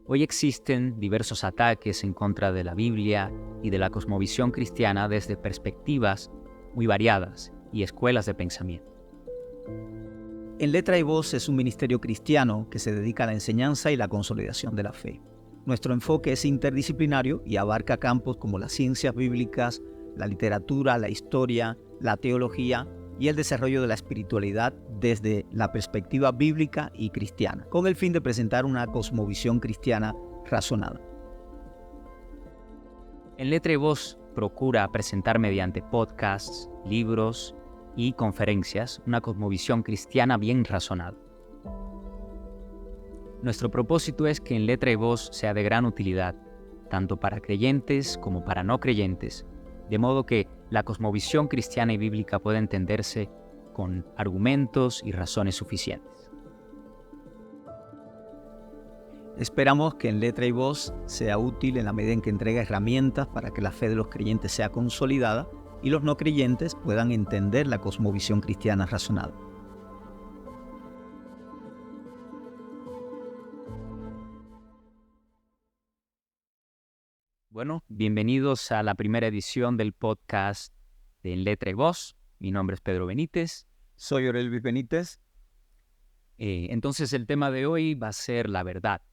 Hoy existen diversos ataques en contra de la Biblia y de la cosmovisión cristiana desde perspectivas muy variadas y escuelas de pensamiento. En Letra y Voz es un ministerio cristiano que se dedica a la enseñanza y la consolidación de la fe. Nuestro enfoque es interdisciplinario y abarca campos como las ciencias bíblicas, la literatura, la historia, la teología y el desarrollo de la espiritualidad desde la perspectiva bíblica y cristiana, con el fin de presentar una cosmovisión cristiana razonada. En Letra y Voz procura presentar mediante podcasts, libros y conferencias una cosmovisión cristiana bien razonada. Nuestro propósito es que en Letra y Voz sea de gran utilidad, tanto para creyentes como para no creyentes, de modo que la cosmovisión cristiana y bíblica pueda entenderse con argumentos y razones suficientes. Esperamos que en Letra y Voz sea útil en la medida en que entrega herramientas para que la fe de los creyentes sea consolidada y los no creyentes puedan entender la cosmovisión cristiana razonada. Bueno, bienvenidos a la primera edición del podcast de En Letra y Voz. Mi nombre es Pedro Benítez. Soy Orelvis Benítez. Entonces el tema de hoy va a ser la verdad.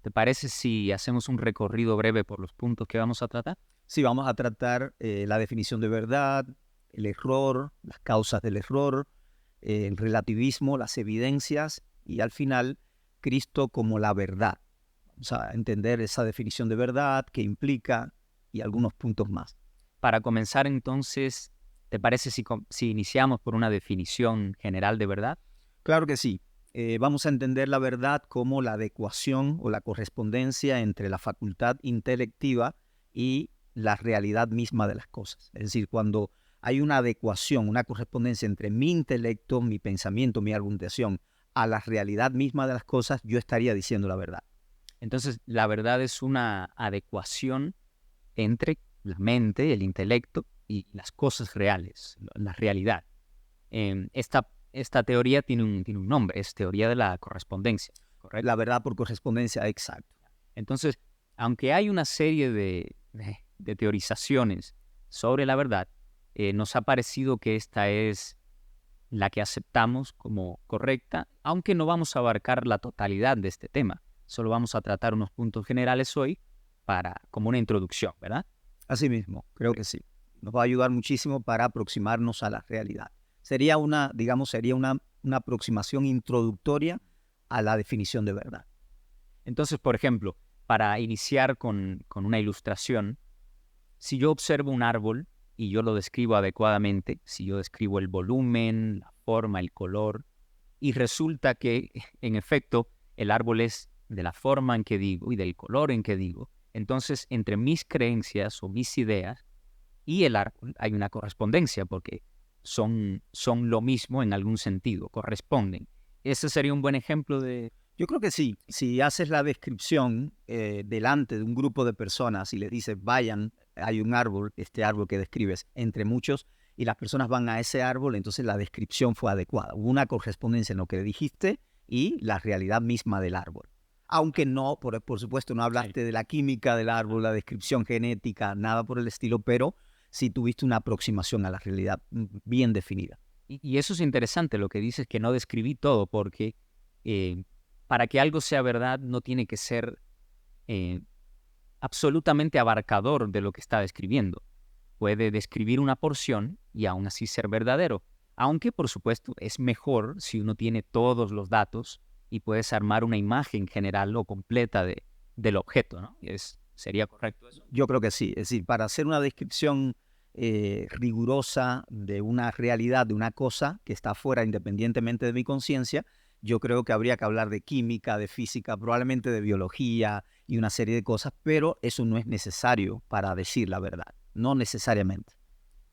¿Te parece si hacemos un recorrido breve por los puntos que vamos a tratar? Sí, vamos a tratar la definición de verdad, el error, las causas del error, el relativismo, las evidencias y al final Cristo como la verdad. Vamos a entender esa definición de verdad, qué implica y algunos puntos más. Para comenzar entonces, ¿te parece si iniciamos por una definición general de verdad? Claro que sí. Vamos a entender la verdad como la adecuación o la correspondencia entre la facultad intelectiva y la realidad misma de las cosas. Es decir, cuando hay una adecuación, una correspondencia entre mi intelecto, mi pensamiento, mi argumentación a la realidad misma de las cosas, yo estaría diciendo la verdad. Entonces, la verdad es una adecuación entre la mente, el intelecto y las cosas reales, la realidad. Esta teoría tiene un nombre, es teoría de la correspondencia, ¿correcto? La verdad por correspondencia, exacto. Entonces, aunque hay una serie de teorizaciones sobre la verdad, nos ha parecido que esta es la que aceptamos como correcta, aunque no vamos a abarcar la totalidad de este tema. Solo vamos a tratar unos puntos generales hoy como una introducción, ¿verdad? Así mismo, creo que sí. Nos va a ayudar muchísimo para aproximarnos a la realidad. Sería una aproximación introductoria a la definición de verdad. Entonces, por ejemplo, para iniciar con una ilustración, si yo observo un árbol y yo lo describo adecuadamente, si yo describo el volumen, la forma, el color, y resulta que, en efecto, el árbol es de la forma en que digo y del color en que digo, entonces entre mis creencias o mis ideas y el árbol hay una correspondencia porque son lo mismo en algún sentido, corresponden. Ese sería un buen ejemplo de... Yo creo que sí. Si haces la descripción delante de un grupo de personas y les dices, vayan, hay un árbol, este árbol que describes, entre muchos, y las personas van a ese árbol, entonces la descripción fue adecuada. Hubo una correspondencia en lo que dijiste y la realidad misma del árbol. Aunque no, por supuesto, no hablaste de la química del árbol, la descripción genética, nada por el estilo, pero sí tuviste una aproximación a la realidad bien definida. Y eso es interesante, lo que dices, que no describí todo, porque para que algo sea verdad no tiene que ser absolutamente abarcador de lo que está describiendo. Puede describir una porción y aún así ser verdadero. Aunque, por supuesto, es mejor si uno tiene todos los datos y puedes armar una imagen general o completa del objeto, ¿no? ¿Sería correcto eso? Yo creo que sí. Es decir, para hacer una descripción rigurosa de una realidad, de una cosa que está afuera independientemente de mi conciencia, yo creo que habría que hablar de química, de física, probablemente de biología y una serie de cosas, pero eso no es necesario para decir la verdad, no necesariamente.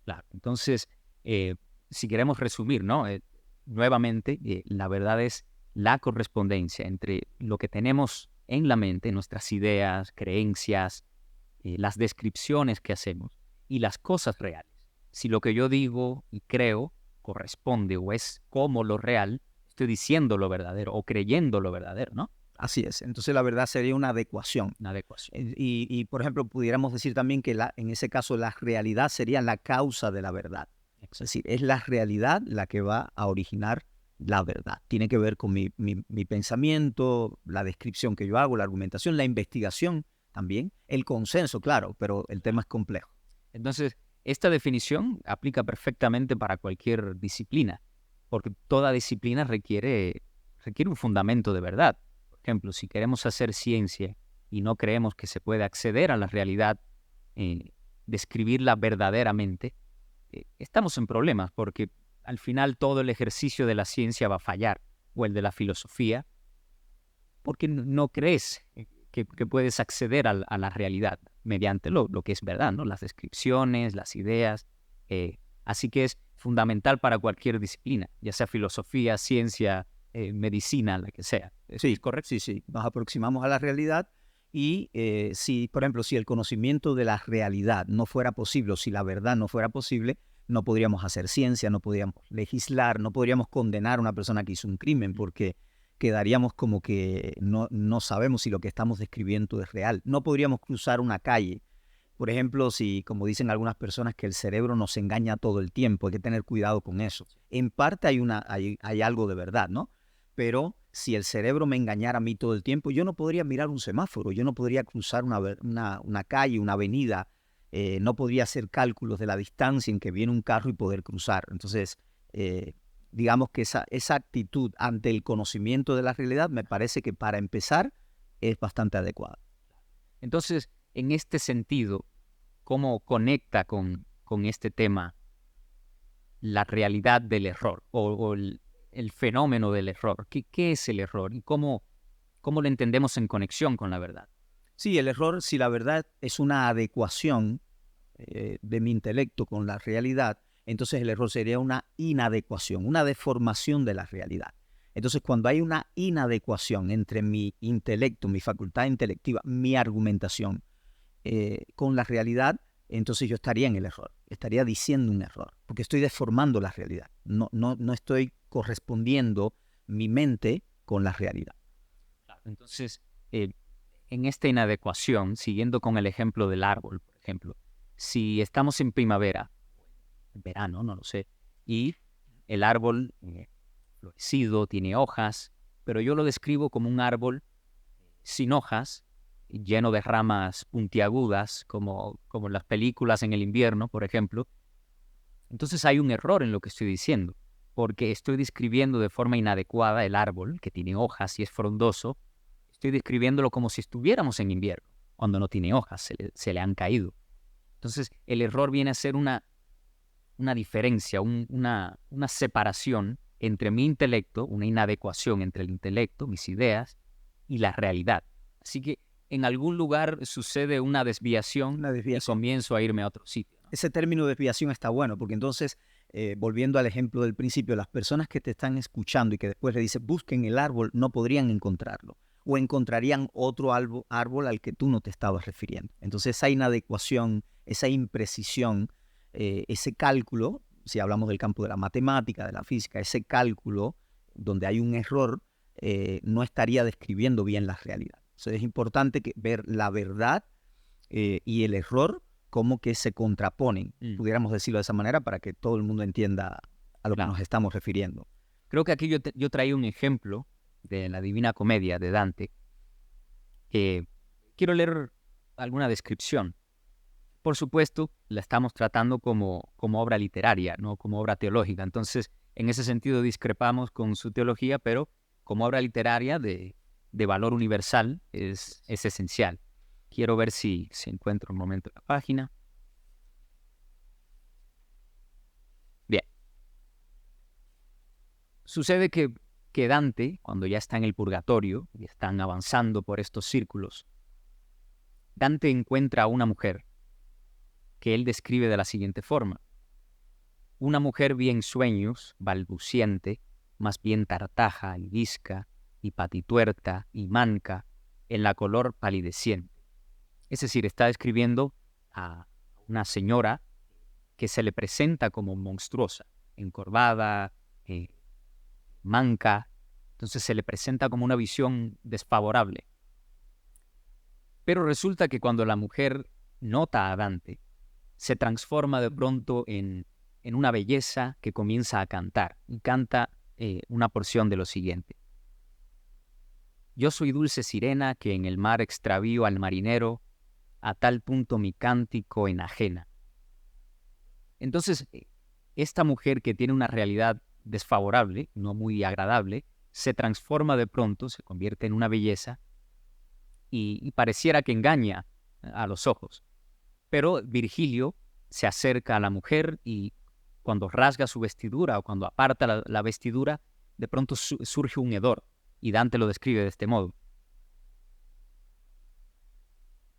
Claro. Entonces, si queremos resumir, ¿no? Nuevamente, la verdad es la correspondencia entre lo que tenemos en la mente, nuestras ideas, creencias, las descripciones que hacemos y las cosas reales. Si lo que yo digo y creo corresponde o es como lo real, estoy diciendo lo verdadero o creyendo lo verdadero, ¿no? Así es. Entonces la verdad sería una adecuación. Una adecuación. Por ejemplo, pudiéramos decir también que en ese caso la realidad sería la causa de la verdad. Es decir, es la realidad la que va a originar la verdad. Tiene que ver con mi pensamiento, la descripción que yo hago, la argumentación, la investigación también, el consenso, claro, pero el tema es complejo. Entonces, esta definición aplica perfectamente para cualquier disciplina, porque toda disciplina requiere un fundamento de verdad. Por ejemplo, si queremos hacer ciencia y no creemos que se puede acceder a la realidad, describirla verdaderamente, estamos en problemas, porque al final todo el ejercicio de la ciencia va a fallar, o el de la filosofía, porque no crees que puedes acceder a la realidad mediante lo que es verdad, ¿no? Las descripciones, las ideas. Así que es fundamental para cualquier disciplina, ya sea filosofía, ciencia, medicina, la que sea. Sí, ¿Es correcto? sí. Nos aproximamos a la realidad y si, por ejemplo, si el conocimiento de la realidad no fuera posible, o si la verdad no fuera posible, no podríamos hacer ciencia, no podríamos legislar, no podríamos condenar a una persona que hizo un crimen, porque quedaríamos como que no sabemos si lo que estamos describiendo es real. No podríamos cruzar una calle. Por ejemplo, si, como dicen algunas personas, que el cerebro nos engaña todo el tiempo, hay que tener cuidado con eso. En parte hay algo de verdad, ¿no? Pero si el cerebro me engañara a mí todo el tiempo, yo no podría mirar un semáforo, yo no podría cruzar una calle, una avenida, no podría hacer cálculos de la distancia en que viene un carro y poder cruzar. Entonces, digamos que esa actitud ante el conocimiento de la realidad me parece que para empezar es bastante adecuada. Entonces, en este sentido, ¿cómo conecta con este tema la realidad del error o el fenómeno del error? ¿Qué es el error y cómo lo entendemos en conexión con la verdad? Sí, el error, si la verdad es una adecuación de mi intelecto con la realidad, entonces el error sería una inadecuación, una deformación de la realidad. Entonces, cuando hay una inadecuación entre mi intelecto, mi facultad intelectiva, mi argumentación con la realidad, entonces yo estaría en el error, estaría diciendo un error, porque estoy deformando la realidad, no estoy correspondiendo mi mente con la realidad. Entonces, en esta inadecuación, siguiendo con el ejemplo del árbol, por ejemplo, si estamos en primavera, en verano, no lo sé, y el árbol florecido, tiene hojas, pero yo lo describo como un árbol sin hojas, lleno de ramas puntiagudas, como en las películas en el invierno, por ejemplo. Entonces hay un error en lo que estoy diciendo, porque estoy describiendo de forma inadecuada el árbol, que tiene hojas y es frondoso. Estoy describiéndolo como si estuviéramos en invierno, cuando no tiene hojas, se le han caído. Entonces el error viene a ser una diferencia, una separación entre mi intelecto, una inadecuación entre el intelecto, mis ideas, y la realidad. Así que en algún lugar sucede una desviación, y comienzo a irme a otro sitio, ¿no? Ese término desviación está bueno, porque entonces, volviendo al ejemplo del principio, las personas que te están escuchando y que después le dices busquen el árbol, no podrían encontrarlo, o encontrarían otro árbol al que tú no te estabas refiriendo. Entonces esa inadecuación, esa imprecisión, ese cálculo, si hablamos del campo de la matemática, de la física, ese cálculo donde hay un error, no estaría describiendo bien la realidad. Entonces es importante ver la verdad y el error como que se contraponen, pudiéramos decirlo de esa manera, para que todo el mundo entienda a lo que nos estamos refiriendo. Creo que aquí yo traía un ejemplo de la Divina Comedia de Dante, que quiero leer alguna descripción. Por supuesto, la estamos tratando como obra literaria, no como obra teológica. Entonces, en ese sentido discrepamos con su teología, pero como obra literaria de valor universal es esencial. Quiero ver si encuentro un momento la página. Bien. Sucede que Dante, cuando ya está en el purgatorio y están avanzando por estos círculos, Dante encuentra a una mujer que él describe de la siguiente forma. Una mujer vi en sueños, balbuciente, más bien tartaja y visca, y patituerta y manca, en la color palideciente. Es decir, está describiendo a una señora que se le presenta como monstruosa, encorvada, manca. Entonces se le presenta como una visión desfavorable. Pero resulta que cuando la mujer nota a Dante, se transforma de pronto en una belleza que comienza a cantar. Y canta una porción de lo siguiente. Yo soy dulce sirena que en el mar extravío al marinero, a tal punto mi cántico enajena. Entonces, esta mujer que tiene una realidad desfavorable, no muy agradable, se transforma de pronto, se convierte en una belleza y pareciera que engaña a los ojos. Pero Virgilio se acerca a la mujer y cuando rasga su vestidura o cuando aparta la vestidura, de pronto surge un hedor, y Dante lo describe de este modo.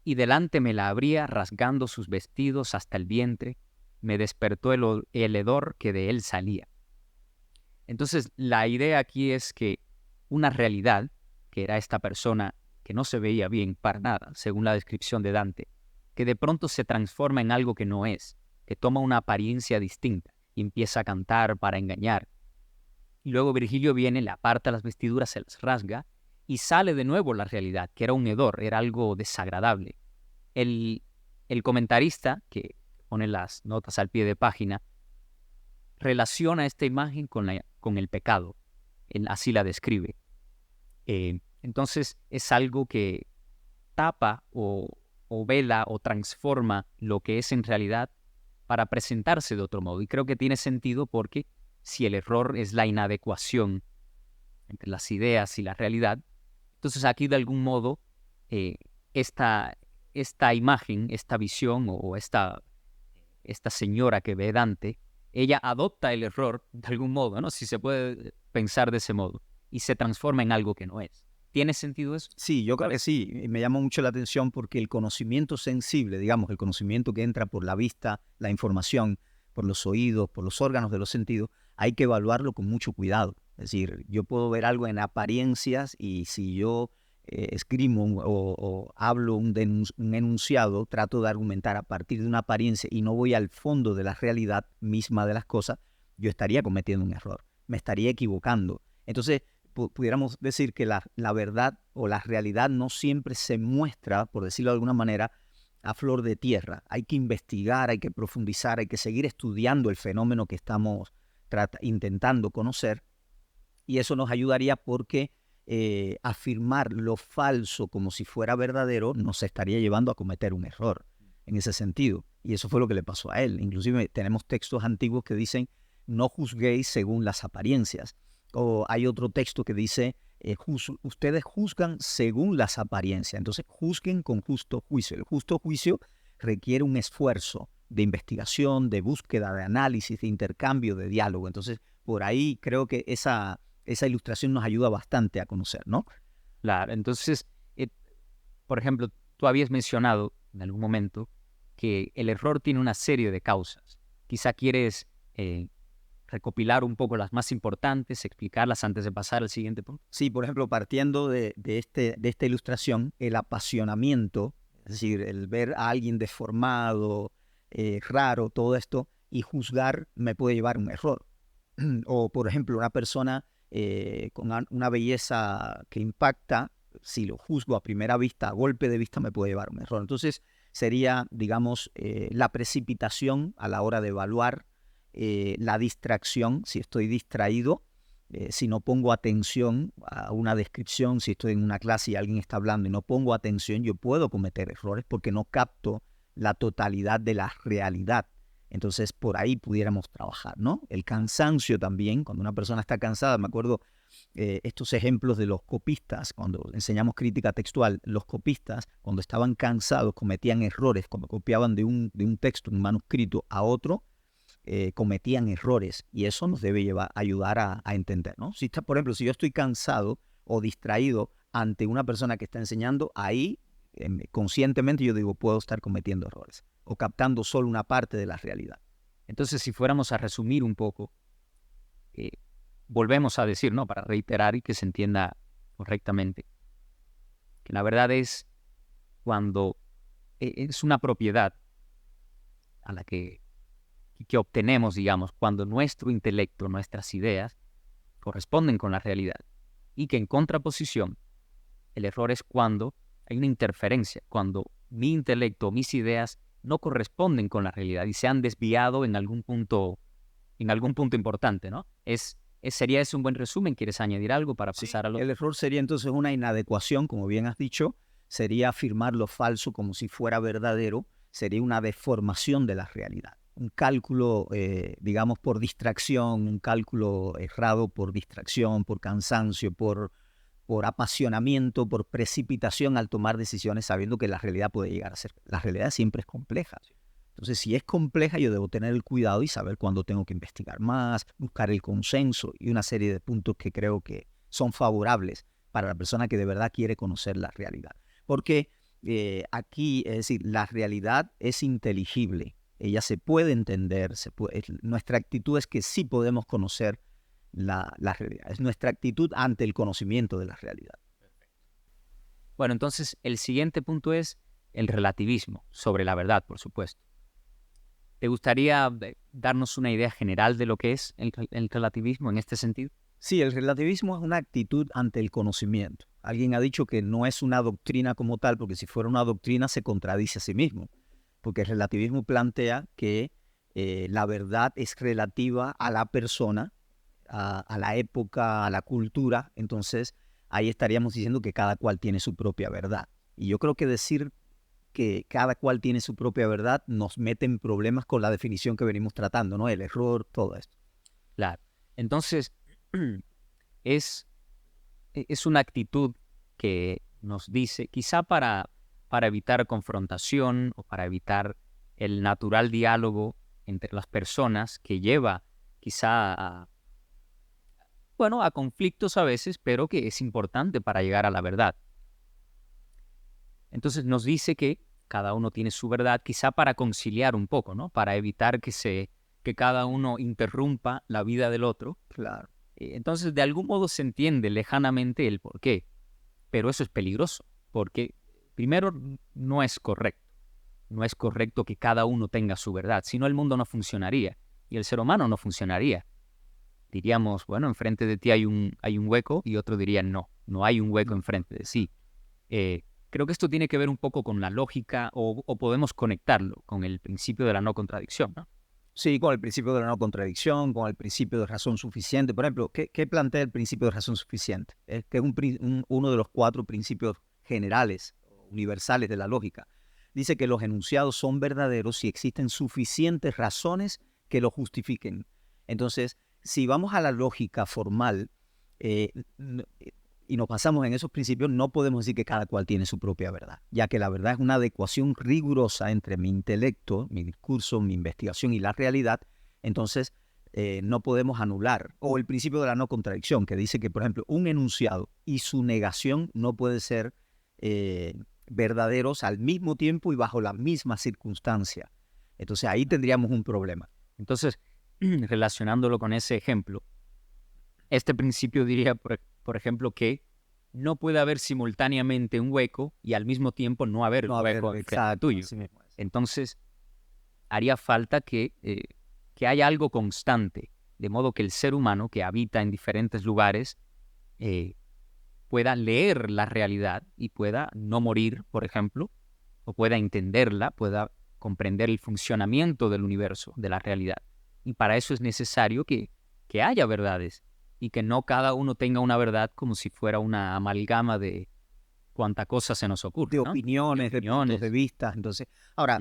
Y delante me la abría rasgando sus vestidos hasta el vientre, me despertó el hedor que de él salía. Entonces, la idea aquí es que una realidad, que era esta persona que no se veía bien para nada, según la descripción de Dante, que de pronto se transforma en algo que no es, que toma una apariencia distinta y empieza a cantar para engañar. Y luego Virgilio viene, le aparta las vestiduras, se las rasga y sale de nuevo la realidad, que era un hedor, era algo desagradable. El comentarista, que pone las notas al pie de página, relaciona esta imagen con el pecado. Él así la describe. Entonces es algo que tapa o vela o transforma lo que es en realidad para presentarse de otro modo. Y creo que tiene sentido porque si el error es la inadecuación entre las ideas y la realidad, entonces aquí de algún modo esta imagen, esta visión o esta señora que ve Dante, ella adopta el error de algún modo, ¿no? Si se puede pensar de ese modo, y se transforma en algo que no es. ¿Tiene sentido eso? Sí, yo creo que sí. Y me llama mucho la atención porque el conocimiento sensible, digamos, el conocimiento que entra por la vista, la información, por los oídos, por los órganos de los sentidos, hay que evaluarlo con mucho cuidado. Es decir, yo puedo ver algo en apariencias y si yo escribo o hablo un enunciado, trato de argumentar a partir de una apariencia y no voy al fondo de la realidad misma de las cosas, yo estaría cometiendo un error, me estaría equivocando. Entonces, pudiéramos decir que la verdad o la realidad no siempre se muestra, por decirlo de alguna manera, a flor de tierra. Hay que investigar, hay que profundizar, hay que seguir estudiando el fenómeno que estamos intentando conocer, y eso nos ayudaría porque afirmar lo falso como si fuera verdadero nos estaría llevando a cometer un error en ese sentido. Y eso fue lo que le pasó a él. Inclusive tenemos textos antiguos que dicen no juzguéis según las apariencias. O hay otro texto que dice ustedes juzgan según las apariencias. Entonces juzguen con justo juicio. El justo juicio requiere un esfuerzo de investigación, de búsqueda, de análisis, de intercambio, de diálogo. Entonces por ahí creo que esa ilustración nos ayuda bastante a conocer, ¿no? Claro, entonces, por ejemplo, tú habías mencionado en algún momento que el error tiene una serie de causas. Quizá quieres recopilar un poco las más importantes, explicarlas antes de pasar al siguiente punto. Sí, por ejemplo, partiendo de esta ilustración, el apasionamiento, es decir, el ver a alguien deformado, raro, todo esto, y juzgar me puede llevar a un error. O, por ejemplo, una persona con una belleza que impacta, si lo juzgo a primera vista, a golpe de vista, me puede llevar a un error. Entonces, sería, digamos, la precipitación a la hora de evaluar, la distracción, si estoy distraído, si no pongo atención a una descripción, si estoy en una clase y alguien está hablando y no pongo atención, yo puedo cometer errores porque no capto la totalidad de la realidad. Entonces, por ahí pudiéramos trabajar, ¿no? El cansancio también, cuando una persona está cansada, me acuerdo estos ejemplos de los copistas, cuando enseñamos crítica textual, los copistas, cuando estaban cansados, cometían errores, cuando copiaban de un texto, un manuscrito a otro, cometían errores, y eso nos debe ayudar a entender, ¿no? Si está, por ejemplo, si yo estoy cansado o distraído ante una persona que está enseñando, ahí conscientemente yo digo, puedo estar cometiendo errores o captando solo una parte de la realidad. Entonces, si fuéramos a resumir un poco, volvemos a decir, ¿no? Para reiterar y que se entienda correctamente, que la verdad es cuando es una propiedad a la que obtenemos, digamos, cuando nuestro intelecto, nuestras ideas corresponden con la realidad. Y que en contraposición, el error es cuando hay una interferencia, cuando mi intelecto, mis ideas no corresponden con la realidad y se han desviado en algún punto importante, ¿no? ¿Sería ese un buen resumen? ¿Quieres añadir algo para Sí, pasar a lo? el error sería entonces una inadecuación, como bien has dicho, sería afirmar lo falso como si fuera verdadero, sería una deformación de la realidad. Un cálculo, digamos, por distracción, un cálculo errado por distracción, por cansancio, por apasionamiento, por precipitación al tomar decisiones sabiendo que la realidad puede llegar a ser. La realidad siempre es compleja. Entonces, si es compleja, yo debo tener el cuidado y saber cuándo tengo que investigar más, buscar el consenso y una serie de puntos que creo que son favorables para la persona que de verdad quiere conocer la realidad. Porque aquí, es decir, la realidad es inteligible, ella se puede entender, nuestra actitud es que sí podemos conocer la realidad, es nuestra actitud ante el conocimiento de la realidad. Bueno, entonces el siguiente punto es el relativismo sobre la verdad, por supuesto. ¿Te gustaría darnos una idea general de lo que es el relativismo en este sentido? Sí, el relativismo es una actitud ante el conocimiento. Alguien ha dicho que no es una doctrina como tal, porque si fuera una doctrina se contradice a sí mismo, porque el relativismo plantea que la verdad es relativa a la persona, a la época, a la cultura, entonces ahí estaríamos diciendo que cada cual tiene su propia verdad. Y yo creo que decir que cada cual tiene su propia verdad nos mete en problemas con la definición que venimos tratando, ¿no? El error, todo esto. Claro. Entonces, es, es una actitud que nos dice, quizá para evitar confrontación o para evitar el natural diálogo entre las personas que lleva quizá a conflictos a veces, pero que es importante para llegar a la verdad. Entonces nos dice que cada uno tiene su verdad, quizá para conciliar un poco, ¿no? Para evitar que cada uno interrumpa la vida del otro. Claro. Entonces, de algún modo se entiende lejanamente el por qué, pero eso es peligroso, porque primero no es correcto. No es correcto que cada uno tenga su verdad, si no el mundo no funcionaría y el ser humano no funcionaría. Diríamos, bueno, enfrente de ti hay un hueco, y otro diría, no hay un hueco enfrente de sí. Creo que esto tiene que ver un poco con la lógica o podemos conectarlo con el principio de la no contradicción, ¿no? Sí, con el principio de la no contradicción, con el principio de razón suficiente. Por ejemplo, ¿qué plantea el principio de razón suficiente? Es que es uno de los 4 principios generales, universales de la lógica. Dice que los enunciados son verdaderos si existen suficientes razones que lo justifiquen. Entonces, si vamos a la lógica formal y nos basamos en esos principios, no podemos decir que cada cual tiene su propia verdad, ya que la verdad es una adecuación rigurosa entre mi intelecto, mi discurso, mi investigación y la realidad. Entonces, no podemos anular. O el principio de la no contradicción, que dice que, por ejemplo, un enunciado y su negación no puede ser verdaderos al mismo tiempo y bajo la misma circunstancia. Entonces, ahí tendríamos un problema. Entonces, relacionándolo con ese ejemplo, este principio diría, por ejemplo, que no puede haber simultáneamente un hueco y al mismo tiempo no haber un hueco exacto, tuyo. Entonces, haría falta que haya algo constante, de modo que el ser humano que habita en diferentes lugares pueda leer la realidad y pueda no morir, por ejemplo, o pueda entenderla, pueda comprender el funcionamiento del universo, de la realidad. Y para eso es necesario que haya verdades y que no cada uno tenga una verdad como si fuera una amalgama de cuánta cosa se nos ocurre, de ¿no? opiniones, de puntos de vista. Entonces, ahora,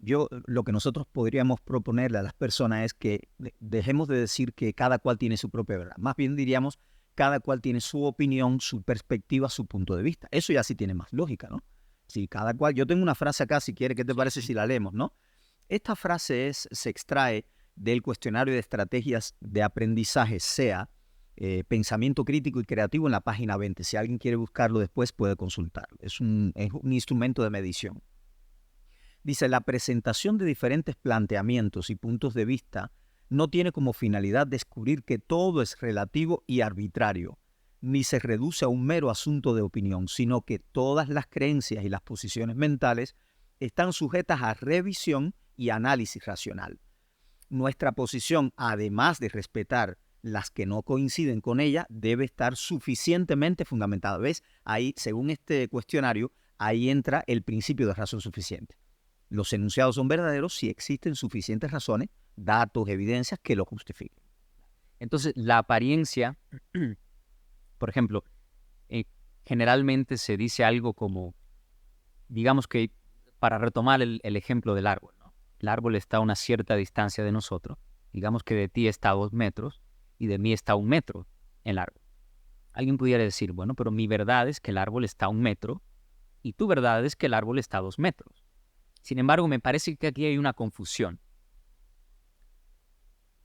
lo que nosotros podríamos proponerle a las personas es que dejemos de decir que cada cual tiene su propia verdad. Más bien diríamos, cada cual tiene su opinión, su perspectiva, su punto de vista. Eso ya sí tiene más lógica, ¿no? Si cada cual, yo tengo una frase acá, si quiere, ¿qué te parece si la leemos, no? Esta frase se extrae del cuestionario de estrategias de aprendizaje, SEA, Pensamiento Crítico y Creativo, en la página 20. Si alguien quiere buscarlo después, puede consultarlo. Es un instrumento de medición. Dice, la presentación de diferentes planteamientos y puntos de vista no tiene como finalidad descubrir que todo es relativo y arbitrario, ni se reduce a un mero asunto de opinión, sino que todas las creencias y las posiciones mentales están sujetas a revisión y análisis racional. Nuestra posición, además de respetar las que no coinciden con ella debe estar suficientemente fundamentada. ¿Ves? Ahí, según este cuestionario, ahí entra el principio de razón suficiente. Los enunciados son verdaderos si existen suficientes razones, datos, evidencias que lo justifiquen. Entonces, la apariencia, por ejemplo, generalmente se dice algo como, digamos que, para retomar el ejemplo del árbol, ¿no? El árbol está a una cierta distancia de nosotros. Digamos que de ti está a 2 metros y de mí está a 1 metro el árbol. Alguien pudiera decir, bueno, pero mi verdad es que el árbol está a 1 metro y tu verdad es que el árbol está a 2 metros. Sin embargo, me parece que aquí hay una confusión.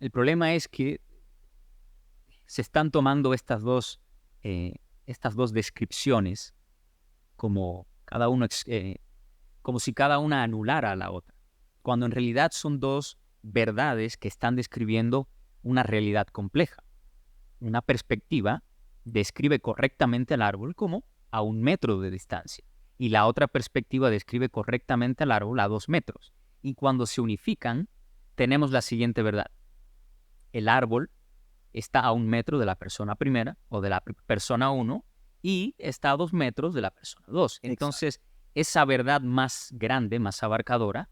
El problema es que se están tomando estas dos descripciones como como si cada una anulara a la otra, cuando en realidad son dos verdades que están describiendo una realidad compleja. Una perspectiva describe correctamente al árbol como a 1 metro de distancia, y la otra perspectiva describe correctamente al árbol a 2 metros. Y cuando se unifican, tenemos la siguiente verdad. El árbol está a 1 metro de la persona primera o de la persona 1 y está a 2 metros de la persona 2. Entonces, esa verdad más grande, más abarcadora,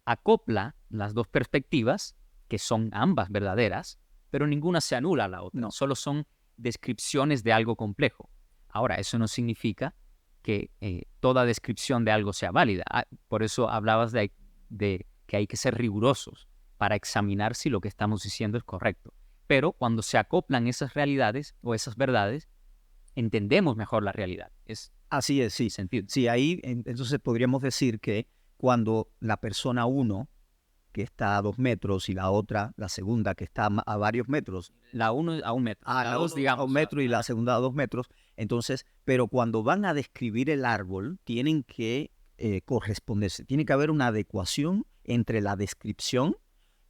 acopla las dos perspectivas, que son ambas verdaderas, pero ninguna se anula a la otra. No. Solo son descripciones de algo complejo. Ahora, eso no significa que toda descripción de algo sea válida. Por eso hablabas de que hay que ser rigurosos para examinar si lo que estamos diciendo es correcto. Pero cuando se acoplan esas realidades o esas verdades, entendemos mejor la realidad. Así es, sí. Sentido. Sí, ahí entonces podríamos decir que cuando la persona 1, que está a 2 metros, y la otra, la segunda, que está a varios metros. La 1 a 1 metro. La 2, digamos. A 1 metro y la segunda a 2 metros. Entonces, pero cuando van a describir el árbol, tienen que corresponderse. Tiene que haber una adecuación entre la descripción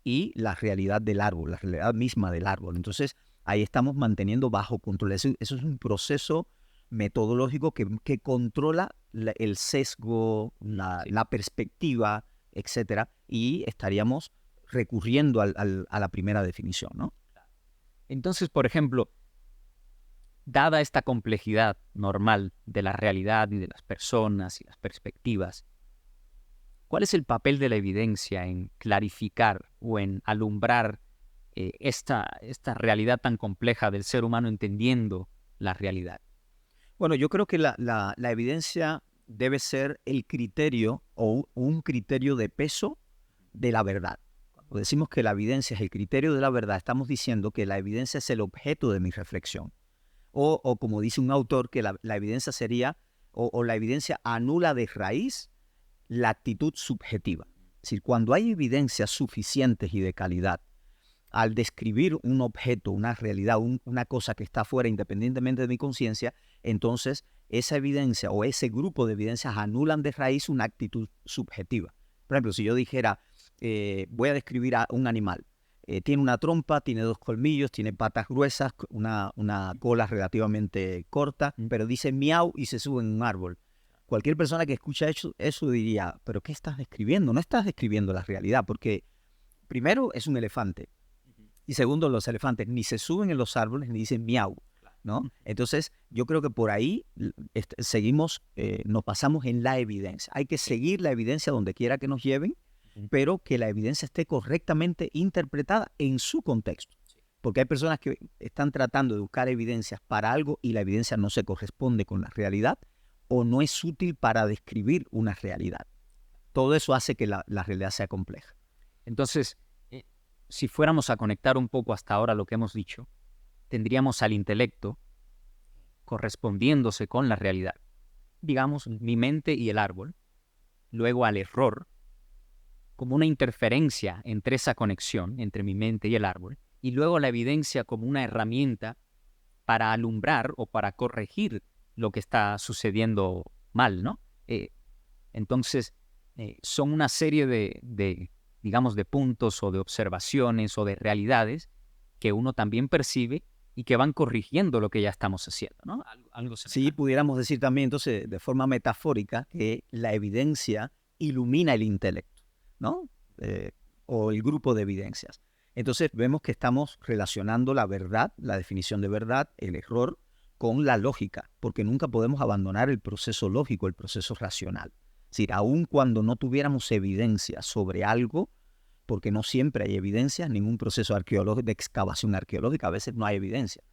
y la realidad del árbol, la realidad misma del árbol. Entonces, ahí estamos manteniendo bajo control. Eso es un proceso metodológico que controla el sesgo, la perspectiva, etcétera, y estaríamos recurriendo a la primera definición, ¿no? Entonces, por ejemplo, dada esta complejidad normal de la realidad y de las personas y las perspectivas, ¿cuál es el papel de la evidencia en clarificar o en alumbrar esta realidad tan compleja del ser humano entendiendo la realidad? Bueno, yo creo que la evidencia debe ser el criterio o un criterio de peso de la verdad. Cuando decimos que la evidencia es el criterio de la verdad, estamos diciendo que la evidencia es el objeto de mi reflexión. O como dice un autor, que la evidencia sería, o la evidencia anula de raíz la actitud subjetiva. Es decir, cuando hay evidencias suficientes y de calidad, al describir un objeto, una realidad, una cosa que está fuera independientemente de mi conciencia, entonces esa evidencia o ese grupo de evidencias anulan de raíz una actitud subjetiva. Por ejemplo, si yo dijera, voy a describir a un animal, tiene una trompa, tiene 2 colmillos, tiene patas gruesas, una cola relativamente corta, pero dice miau y se sube en un árbol. Cualquier persona que escucha eso diría, ¿pero qué estás describiendo? No estás describiendo la realidad, porque primero es un elefante. Y segundo, los elefantes ni se suben en los árboles ni dicen miau, ¿no? Entonces, yo creo que por ahí seguimos, nos basamos en la evidencia. Hay que seguir la evidencia donde quiera que nos lleven, pero que la evidencia esté correctamente interpretada en su contexto. Porque hay personas que están tratando de buscar evidencias para algo y la evidencia no se corresponde con la realidad o no es útil para describir una realidad. Todo eso hace que la realidad sea compleja. Entonces, si fuéramos a conectar un poco hasta ahora lo que hemos dicho, tendríamos al intelecto correspondiéndose con la realidad. Digamos, mi mente y el árbol. Luego al error, como una interferencia entre esa conexión, entre mi mente y el árbol. Y luego la evidencia como una herramienta para alumbrar o para corregir lo que está sucediendo mal, ¿no? Entonces, son una serie digamos, de puntos o de observaciones o de realidades que uno también percibe y que van corrigiendo lo que ya estamos haciendo, ¿no? Algo sí, pudiéramos decir también, entonces, de forma metafórica, que la evidencia ilumina el intelecto, ¿no? O el grupo de evidencias. Entonces vemos que estamos relacionando la verdad, la definición de verdad, el error, con la lógica, porque nunca podemos abandonar el proceso lógico, el proceso racional. Es decir, aun cuando no tuviéramos evidencia sobre algo, porque no siempre hay evidencia, ningún proceso arqueológico, de excavación arqueológica, a veces no hay evidencia.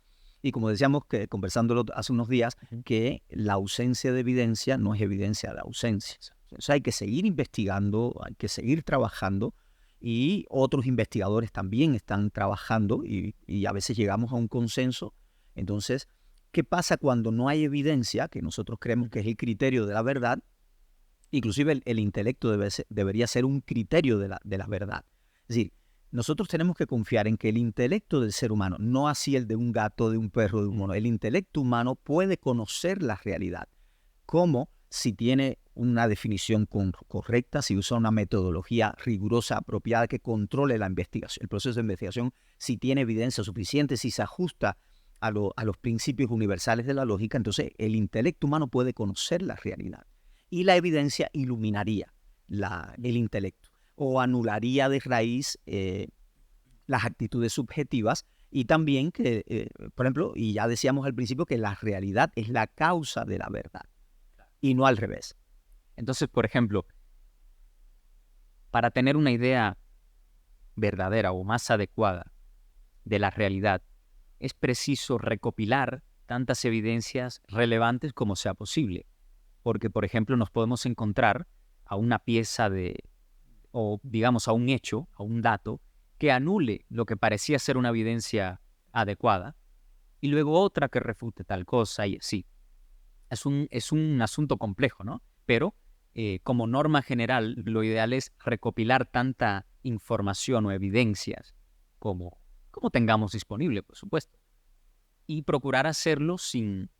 Y como decíamos, que conversándolo hace unos días, que la ausencia de evidencia no es evidencia de ausencia. Entonces hay que seguir investigando, hay que seguir trabajando, y otros investigadores también están trabajando y a veces llegamos a un consenso. Entonces, ¿qué pasa cuando no hay evidencia, que nosotros creemos que es el criterio de la verdad? Inclusive el intelecto debería ser un criterio de la verdad. Es decir, nosotros tenemos que confiar en que el intelecto del ser humano, no así el de un gato, de un perro, de un mono, el intelecto humano puede conocer la realidad. ¿Cómo? Si tiene una definición correcta, si usa una metodología rigurosa, apropiada, que controle la investigación, el proceso de investigación, si tiene evidencia suficiente, si se ajusta a los principios universales de la lógica, entonces el intelecto humano puede conocer la realidad. Y la evidencia iluminaría el intelecto o anularía de raíz las actitudes subjetivas, y también que, por ejemplo, y ya decíamos al principio que la realidad es la causa de la verdad y no al revés. Entonces, por ejemplo, para tener una idea verdadera o más adecuada de la realidad, es preciso recopilar tantas evidencias relevantes como sea posible. Porque, por ejemplo, nos podemos encontrar a una pieza o digamos a un hecho, a un dato, que anule lo que parecía ser una evidencia adecuada, y luego otra que refute tal cosa, y así. Es un asunto complejo, ¿no? Pero como norma general, lo ideal es recopilar tanta información o evidencias como tengamos disponible, por supuesto, y procurar hacerlo sin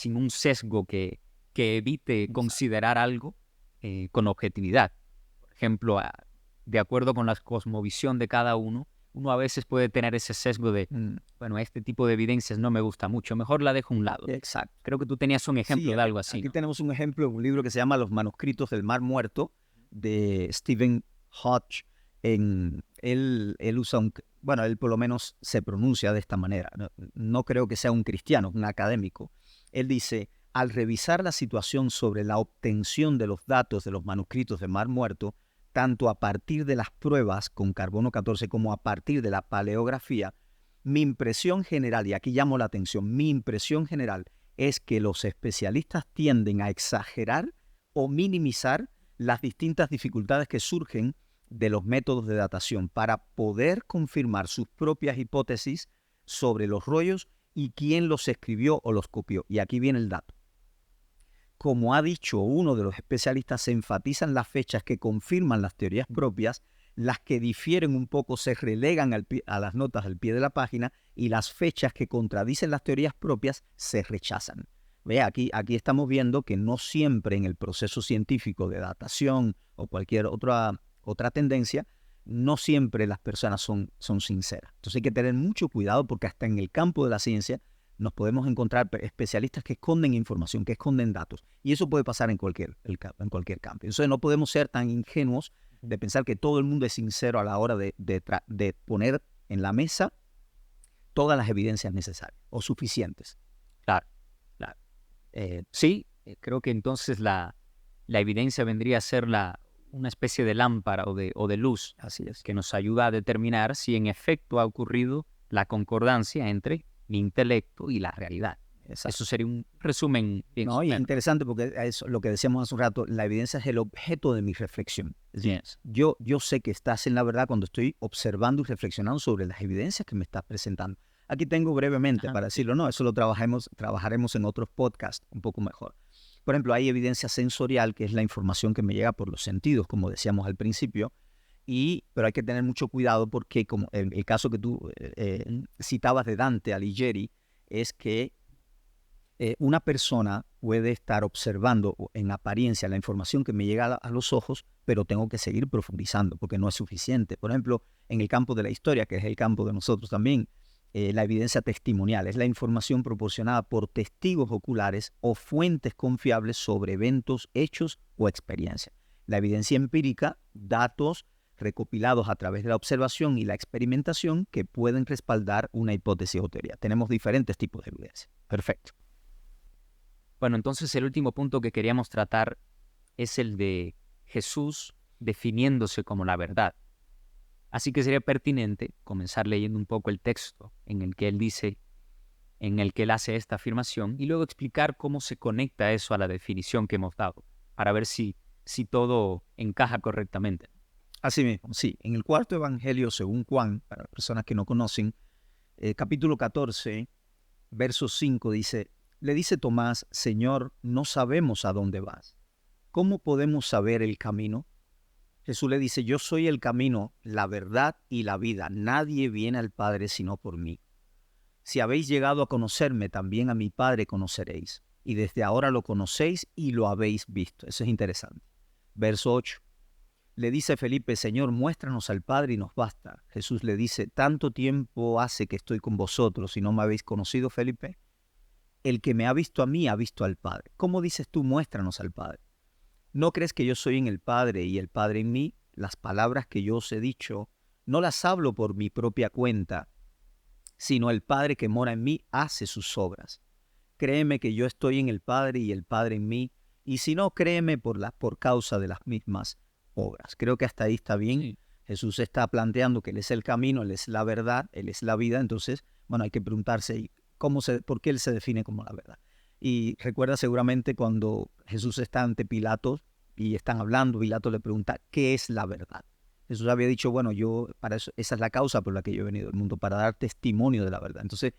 un sesgo que evite considerar algo con objetividad. Por ejemplo, de acuerdo con la cosmovisión de cada uno a veces puede tener ese sesgo de, bueno, este tipo de evidencias no me gusta mucho, mejor la dejo a un lado. Exacto. Creo que tú tenías un ejemplo Sí, de algo así, aquí ¿no? tenemos un ejemplo, un libro que se llama Los manuscritos del Mar Muerto, de Stephen Hodge. Él usa bueno, él por lo menos se pronuncia de esta manera. No creo que sea un cristiano, un académico. Él dice: al revisar la situación sobre la obtención de los datos de los manuscritos del Mar Muerto, tanto a partir de las pruebas con carbono 14 como a partir de la paleografía, mi impresión general, y aquí llamo la atención, mi impresión general es que los especialistas tienden a exagerar o minimizar las distintas dificultades que surgen de los métodos de datación para poder confirmar sus propias hipótesis sobre los rollos y quién los escribió o los copió. Y aquí viene el dato. Como ha dicho uno de los especialistas, se enfatizan las fechas que confirman las teorías propias, las que difieren un poco se relegan a las notas al pie de la página, y las fechas que contradicen las teorías propias se rechazan. Ve, aquí estamos viendo que no siempre en el proceso científico de datación o cualquier otra tendencia, no siempre las personas son sinceras. Entonces hay que tener mucho cuidado, porque hasta en el campo de la ciencia nos podemos encontrar especialistas que esconden información, que esconden datos. Y eso puede pasar en cualquier campo. Entonces no podemos ser tan ingenuos de pensar que todo el mundo es sincero a la hora de poner en la mesa todas las evidencias necesarias o suficientes. Claro, claro. Sí, creo que entonces la evidencia vendría a ser una especie de lámpara o de luz. Así es. Que nos ayuda a determinar si en efecto ha ocurrido la concordancia entre mi intelecto y la realidad. Exacto. Eso sería un resumen bien No, y es somero. interesante, porque es lo que decíamos hace un rato, la evidencia es el objeto de mi reflexión. Es decir, Yes. yo sé que estás en la verdad cuando estoy observando y reflexionando sobre las evidencias que me estás presentando. Aquí tengo brevemente para decirlo, no, eso lo trabajaremos en otros podcasts un poco mejor. Por ejemplo, hay evidencia sensorial, que es la información que me llega por los sentidos, como decíamos al principio, pero hay que tener mucho cuidado, porque como en el caso que tú citabas de Dante Alighieri, es que una persona puede estar observando en apariencia la información que me llega a los ojos, pero tengo que seguir profundizando porque no es suficiente. Por ejemplo, en el campo de la historia, que es el campo de nosotros también, la evidencia testimonial es la información proporcionada por testigos oculares o fuentes confiables sobre eventos, hechos o experiencias. La evidencia empírica, datos recopilados a través de la observación y la experimentación que pueden respaldar una hipótesis o teoría. Tenemos diferentes tipos de evidencia. Perfecto. Bueno, entonces el último punto que queríamos tratar es el de Jesús definiéndose como la verdad. Así que sería pertinente comenzar leyendo un poco el texto en el que él dice, en el que él hace esta afirmación, y luego explicar cómo se conecta eso a la definición que hemos dado, para ver si todo encaja correctamente. Así mismo, sí. En el cuarto evangelio según Juan, para las personas que no conocen, capítulo 14, verso 5 dice, le dice Tomás, Señor, no sabemos a dónde vas. ¿Cómo podemos saber el camino? Jesús le dice, yo soy el camino, la verdad y la vida. Nadie viene al Padre sino por mí. Si habéis llegado a conocerme, también a mi Padre conoceréis. Y desde ahora lo conocéis y lo habéis visto. Eso es interesante. Verso 8. Le dice Felipe, Señor, muéstranos al Padre y nos basta. Jesús le dice, tanto tiempo hace que estoy con vosotros y no me habéis conocido, Felipe. El que me ha visto a mí ha visto al Padre. ¿Cómo dices tú, muéstranos al Padre? ¿No crees que yo soy en el Padre y el Padre en mí? Las palabras que yo os he dicho no las hablo por mi propia cuenta, sino el Padre que mora en mí hace sus obras. Créeme que yo estoy en el Padre y el Padre en mí, y si no, créeme por causa de las mismas obras. Creo que hasta ahí está bien. Sí. Jesús está planteando que Él es el camino, Él es la verdad, Él es la vida. Entonces, bueno, hay que preguntarse por qué Él se define como la verdad. Y recuerda seguramente cuando Jesús está ante Pilato y están hablando, Pilato le pregunta, ¿qué es la verdad? Jesús había dicho, bueno, para eso, esa es la causa por la que yo he venido al mundo, para dar testimonio de la verdad. Entonces,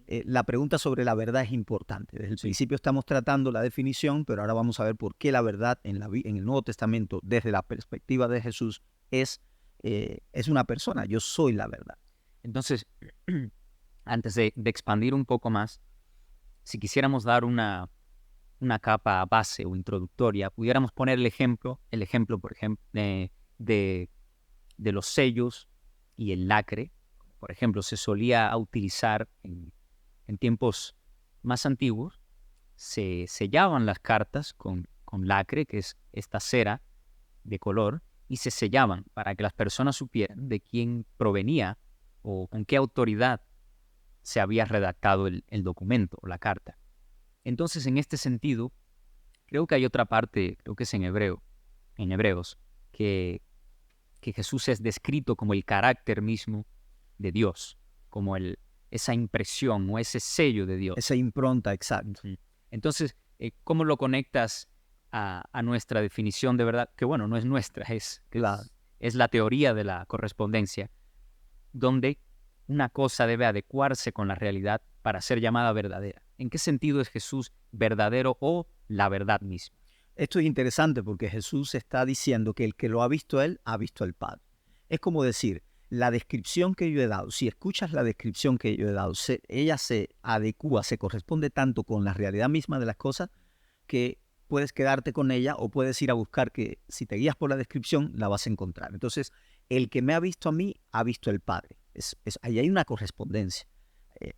la pregunta sobre la verdad es importante. Desde el principio estamos tratando la definición, pero ahora vamos a ver por qué la verdad en el Nuevo Testamento, desde la perspectiva de Jesús, es una persona. Yo soy la verdad. Entonces, antes de expandir un poco más, si quisiéramos dar una capa base o introductoria, pudiéramos poner el ejemplo por ejemplo, de los sellos y el lacre. Por ejemplo, se solía utilizar en tiempos más antiguos, se sellaban las cartas con lacre, que es esta cera de color, y se sellaban para que las personas supieran de quién provenía o con qué autoridad se había redactado el documento o la carta. Entonces, en este sentido, creo que hay otra parte, creo que es en Hebreos, que Jesús es descrito como el carácter mismo de Dios, como esa impresión o ese sello de Dios. Esa impronta, exacto. Entonces, ¿cómo lo conectas a nuestra definición de verdad? Que bueno, no es nuestra, es la teoría de la correspondencia, donde una cosa debe adecuarse con la realidad para ser llamada verdadera. ¿En qué sentido es Jesús verdadero o la verdad misma? Esto es interesante porque Jesús está diciendo que el que lo ha visto a Él, ha visto al Padre. Es como decir, la descripción que yo he dado, si escuchas la descripción que yo he dado, ella se adecúa, se corresponde tanto con la realidad misma de las cosas que puedes quedarte con ella o puedes ir a buscar que si te guías por la descripción la vas a encontrar. Entonces, el que me ha visto a mí, ha visto al Padre. Ahí hay una correspondencia.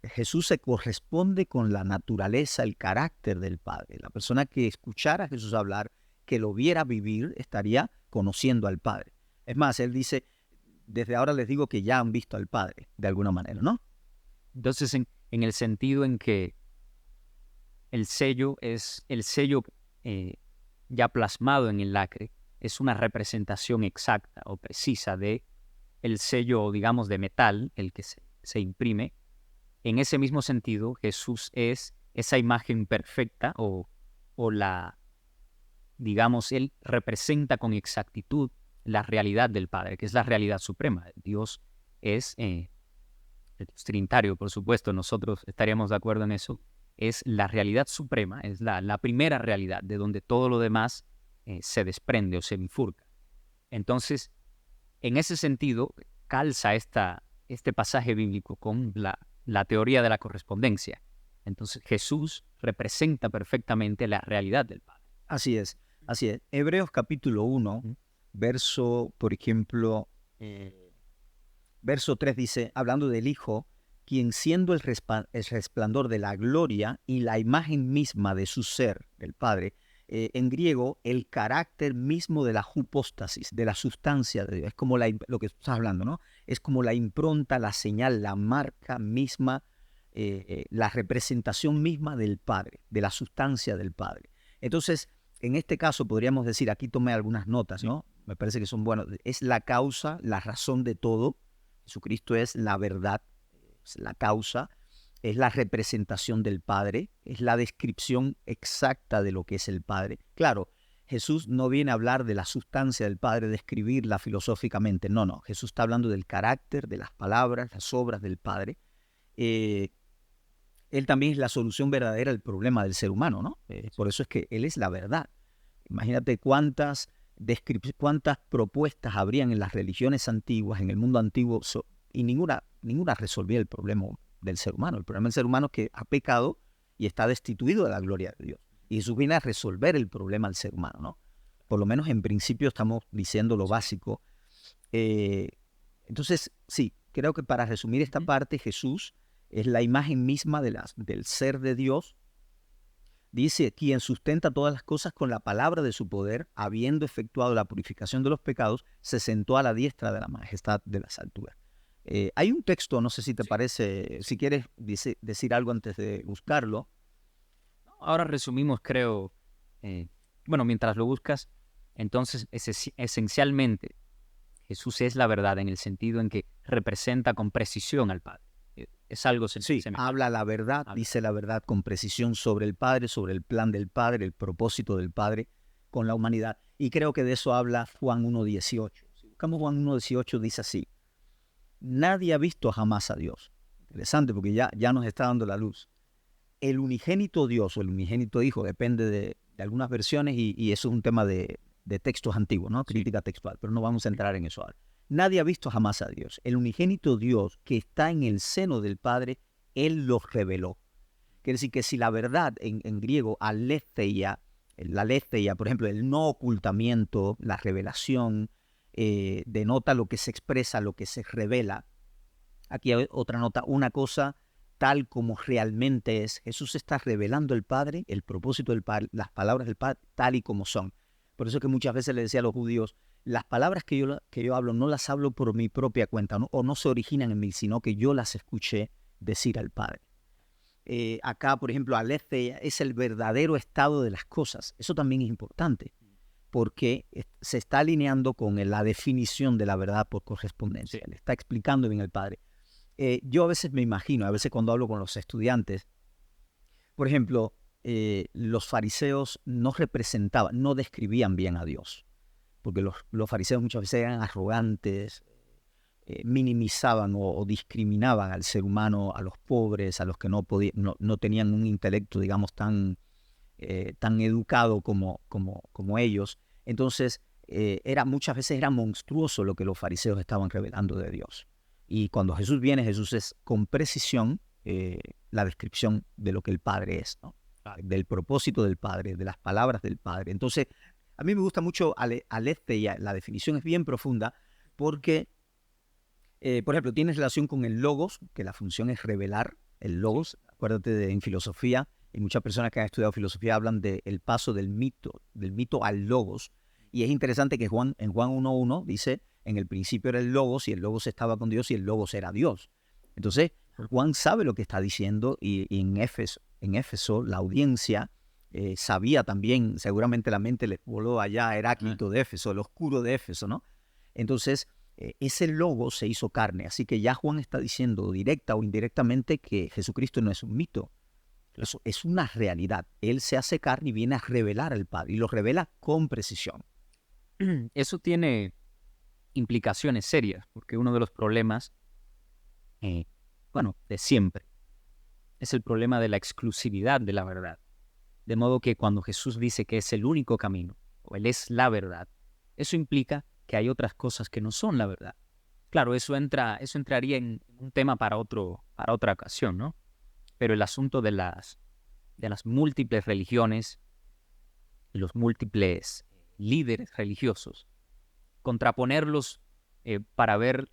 Jesús se corresponde con la naturaleza, el carácter del Padre. La persona que escuchara a Jesús hablar, que lo viera vivir, estaría conociendo al Padre. Es más, Él dice, desde ahora les digo que ya han visto al Padre, de alguna manera, ¿no? Entonces, en el sentido en que el sello ya plasmado en el lacre, es una representación exacta o precisa de el sello, digamos, de metal, el que se imprime. En ese mismo sentido, Jesús es esa imagen perfecta digamos, Él representa con exactitud la realidad del Padre, que es la realidad suprema. Dios es, el Dios trinitario, por supuesto, nosotros estaríamos de acuerdo en eso, es la realidad suprema, es la primera realidad, de donde todo lo demás se desprende o se bifurca. Entonces, en ese sentido, calza este pasaje bíblico con la teoría de la correspondencia. Entonces, Jesús representa perfectamente la realidad del Padre. Así es, así es. Hebreos capítulo 1, verso, por ejemplo, verso 3 dice, hablando del Hijo, quien siendo el resplandor de la gloria y la imagen misma de su ser, del Padre, en griego, el carácter mismo de la hypostasis, de la sustancia de Dios. Es como lo que estás hablando, ¿no? Es como la impronta, la señal, la marca misma, la representación misma del Padre, de la sustancia del Padre. Entonces, en este caso podríamos decir, aquí tomé algunas notas, ¿no? Me parece que son buenas. Es la causa, la razón de todo. Jesucristo es la verdad, es la causa, es la representación del Padre, es la descripción exacta de lo que es el Padre. Claro, Jesús no viene a hablar de la sustancia del Padre, describirla filosóficamente. No. Jesús está hablando del carácter, de las palabras, las obras del Padre. Él también es la solución verdadera al problema del ser humano, ¿no? Por eso es que Él es la verdad. Imagínate cuántas propuestas habrían en las religiones antiguas, en el mundo antiguo, y ninguna resolvía el problema del ser humano. El problema del ser humano es que ha pecado y está destituido de la gloria de Dios. Y Jesús viene a resolver el problema del ser humano, ¿no? Por lo menos en principio estamos diciendo lo básico. Entonces, sí, creo que para resumir esta parte, Jesús es la imagen misma del ser de Dios. Dice, quien sustenta todas las cosas con la palabra de su poder, habiendo efectuado la purificación de los pecados, se sentó a la diestra de la majestad de las alturas. Hay un texto, no sé si te parece, si quieres decir algo antes de buscarlo. Ahora resumimos, creo, mientras lo buscas, entonces esencialmente Jesús es la verdad en el sentido en que representa con precisión al Padre. Es algo semejante. Habla la verdad, dice la verdad con precisión sobre el Padre, sobre el plan del Padre, el propósito del Padre con la humanidad. Y creo que de eso habla Juan 1.18. Si buscamos Juan 1.18, dice así: nadie ha visto jamás a Dios. Interesante, porque ya nos está dando la luz. El unigénito Dios o el unigénito Hijo, depende de algunas versiones, y eso es un tema de textos antiguos, ¿no? Crítica textual, pero no vamos a entrar en eso ahora. Nadie ha visto jamás a Dios. El unigénito Dios que está en el seno del Padre, Él lo reveló. Quiere decir que si la verdad en griego, aletheia, la aletheia, por ejemplo, el no ocultamiento, la revelación, denota lo que se expresa, lo que se revela. Aquí hay otra nota, una cosa tal como realmente es. Jesús está revelando el Padre, el propósito del Padre, las palabras del Padre, tal y como son. Por eso que muchas veces le decía a los judíos, las palabras que yo hablo no las hablo por mi propia cuenta, ¿no? O no se originan en mí, sino que yo las escuché decir al Padre. Acá, por ejemplo, aletheia es el verdadero estado de las cosas. Eso también es importante, porque se está alineando con la definición de la verdad por correspondencia. Le está explicando bien el Padre. Yo a veces me imagino, a veces cuando hablo con los estudiantes, por ejemplo, los fariseos no representaban, no describían bien a Dios, porque los fariseos muchas veces eran arrogantes, minimizaban o discriminaban al ser humano, a los pobres, a los que no tenían un intelecto, digamos, tan educado como ellos. Entonces, muchas veces era monstruoso lo que los fariseos estaban revelando de Dios. Y cuando Jesús viene, Jesús es con precisión la descripción de lo que el Padre es, ¿no? Del propósito del Padre, de las palabras del Padre. Entonces, a mí me gusta mucho aletheia, la definición es bien profunda, porque, por ejemplo, tiene relación con el logos, que la función es revelar el logos. Acuérdate en filosofía, y muchas personas que han estudiado filosofía hablan del paso del mito al logos. Y es interesante que en Juan 1.1 dice, en el principio era el logos, y el logos estaba con Dios, y el logos era Dios. Entonces, Juan sabe lo que está diciendo, y en Éfeso la audiencia sabía también, seguramente la mente les voló allá a Heráclito de Éfeso, el oscuro de Éfeso, ¿no? Entonces, ese logo se hizo carne, así que ya Juan está diciendo directa o indirectamente que Jesucristo no es un mito, eso es una realidad. Él se hace carne y viene a revelar al Padre, y lo revela con precisión. Eso tiene implicaciones serias, porque uno de los problemas, de siempre, es el problema de la exclusividad de la verdad. De modo que cuando Jesús dice que es el único camino, o Él es la verdad, eso implica que hay otras cosas que no son la verdad. Claro, eso entraría en un tema para otra ocasión, ¿no? Pero el asunto de las múltiples religiones y los múltiples líderes religiosos, contraponerlos para ver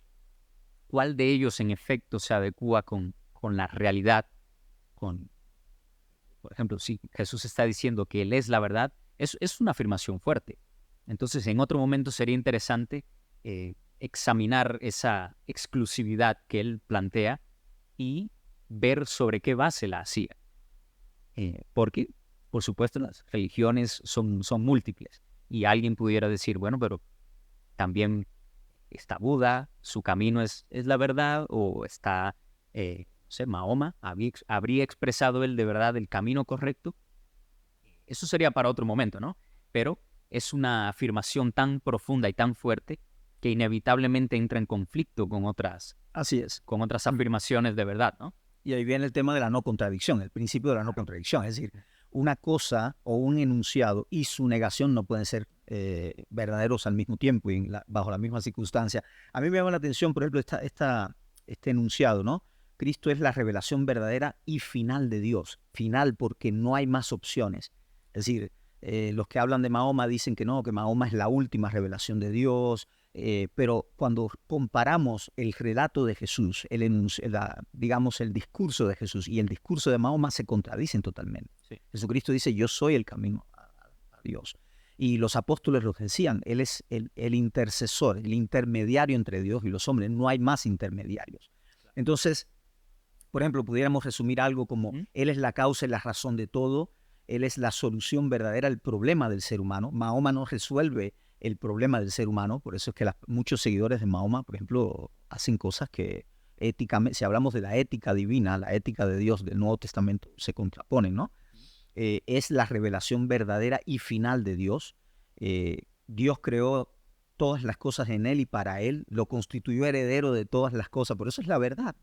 cuál de ellos en efecto se adecúa con la realidad, por ejemplo, si Jesús está diciendo que Él es la verdad, Es una afirmación fuerte. Entonces, en otro momento sería interesante examinar esa exclusividad que él plantea y ver sobre qué base la hacía. Porque, por supuesto, las religiones son múltiples. Y alguien pudiera decir, bueno, pero también está Buda, su camino es la verdad, o está, no sé, Mahoma, ¿habría expresado él de verdad el camino correcto? Eso sería para otro momento, ¿no? Pero es una afirmación tan profunda y tan fuerte que inevitablemente entra en conflicto con otras Así es. afirmaciones de verdad, ¿no? Y ahí viene el tema de la no contradicción, el principio de la no contradicción. Es decir, una cosa o un enunciado y su negación no pueden ser verdaderos al mismo tiempo y bajo la misma circunstancia. A mí me llama la atención, por ejemplo, este enunciado, ¿no? Cristo es la revelación verdadera y final de Dios. Final porque no hay más opciones. Es decir, los que hablan de Mahoma dicen que no, que Mahoma es la última revelación de Dios. Pero cuando comparamos el relato de Jesús, digamos el discurso de Jesús y el discurso de Mahoma se contradicen totalmente. Sí. Jesucristo dice, yo soy el camino a Dios. Y los apóstoles lo decían, Él es el intercesor, el intermediario entre Dios y los hombres, no hay más intermediarios. Entonces, por ejemplo, pudiéramos resumir algo como, Él es la causa y la razón de todo, Él es la solución verdadera al problema del ser humano. Mahoma no resuelve el problema del ser humano, por eso es que muchos seguidores de Mahoma, por ejemplo, hacen cosas que éticamente, si hablamos de la ética divina, la ética de Dios del Nuevo Testamento, se contraponen, ¿no? Es la revelación verdadera y final de Dios. Dios creó todas las cosas en Él y para Él, lo constituyó heredero de todas las cosas, por eso es la verdad.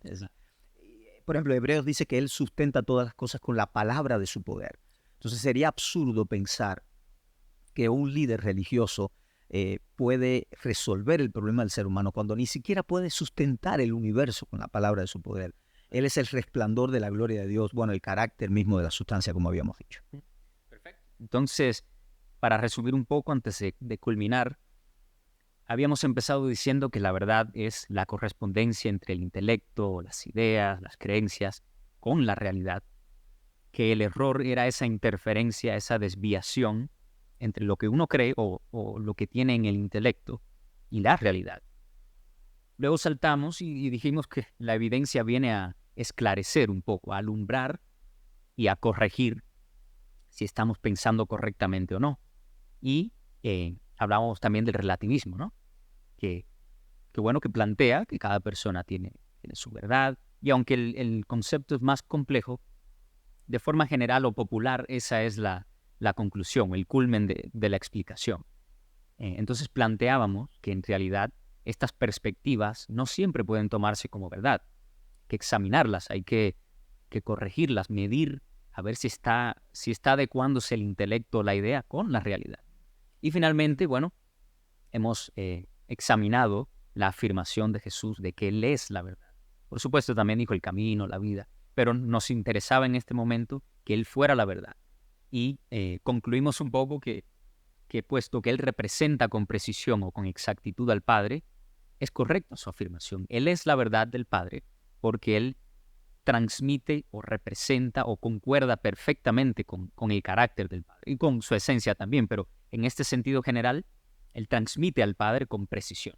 Por ejemplo, Hebreos dice que Él sustenta todas las cosas con la palabra de su poder. Entonces sería absurdo pensar que un líder religioso puede resolver el problema del ser humano cuando ni siquiera puede sustentar el universo con la palabra de su poder. Él es el resplandor de la gloria de Dios, bueno, el carácter mismo de la sustancia, como habíamos dicho. Perfecto. Entonces, para resumir un poco antes de culminar, habíamos empezado diciendo que la verdad es la correspondencia entre el intelecto, las ideas, las creencias con la realidad, que el error era esa interferencia, esa desviación entre lo que uno cree o lo que tiene en el intelecto y la realidad. Luego saltamos y dijimos que la evidencia viene a esclarecer un poco, a alumbrar y a corregir si estamos pensando correctamente o no. Y hablábamos también del relativismo, ¿no? Que bueno, que plantea que cada persona tiene su verdad, y aunque el concepto es más complejo, de forma general o popular, esa es la conclusión, el culmen de la explicación. Entonces planteábamos que en realidad estas perspectivas no siempre pueden tomarse como verdad, que examinarlas, hay que corregirlas, medir, a ver si está adecuándose el intelecto o la idea con la realidad. Y finalmente, bueno, hemos examinado la afirmación de Jesús de que Él es la verdad. Por supuesto, también dijo el camino, la vida, pero nos interesaba en este momento que Él fuera la verdad. Y concluimos un poco que puesto que Él representa con precisión o con exactitud al Padre, es correcta su afirmación. Él es la verdad del Padre porque Él transmite o representa o concuerda perfectamente con el carácter del Padre y con su esencia también, pero en este sentido general, Él transmite al Padre con precisión.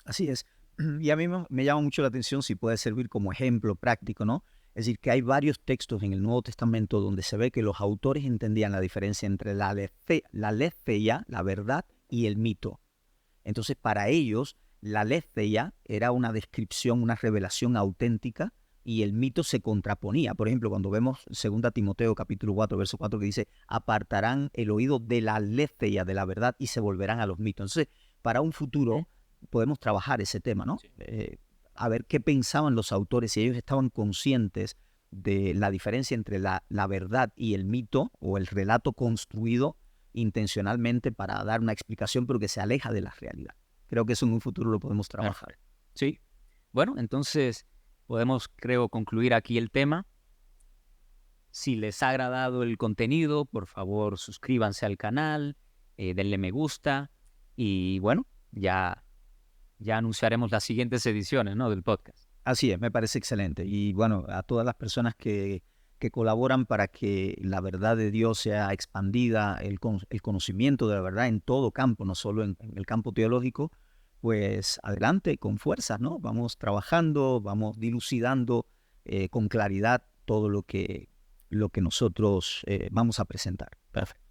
Así es. Y a mí me llama mucho la atención si puede servir como ejemplo práctico, ¿no? Es decir, que hay varios textos en el Nuevo Testamento donde se ve que los autores entendían la diferencia entre la aletheia, la verdad, y el mito. Entonces, para ellos, la aletheia era una descripción, una revelación auténtica, y el mito se contraponía. Por ejemplo, cuando vemos 2 Timoteo capítulo 4, verso 4, que dice, apartarán el oído de la aletheia, de la verdad, y se volverán a los mitos. Entonces, para un futuro podemos trabajar ese tema, ¿no? Sí. A ver qué pensaban los autores, si ellos estaban conscientes de la diferencia entre la verdad y el mito o el relato construido intencionalmente para dar una explicación, pero que se aleja de la realidad. Creo que eso en un futuro lo podemos trabajar. Sí. Bueno, entonces podemos, creo, concluir aquí el tema. Si les ha agradado el contenido, por favor, suscríbanse al canal, denle me gusta y bueno, ya anunciaremos las siguientes ediciones, ¿no?, del podcast. Así es, me parece excelente. Y bueno, a todas las personas que que colaboran para que la verdad de Dios sea expandida, el conocimiento de la verdad en todo campo, no solo en el campo teológico, pues adelante, con fuerza, ¿no? Vamos trabajando, vamos dilucidando con claridad todo lo que nosotros vamos a presentar. Perfecto.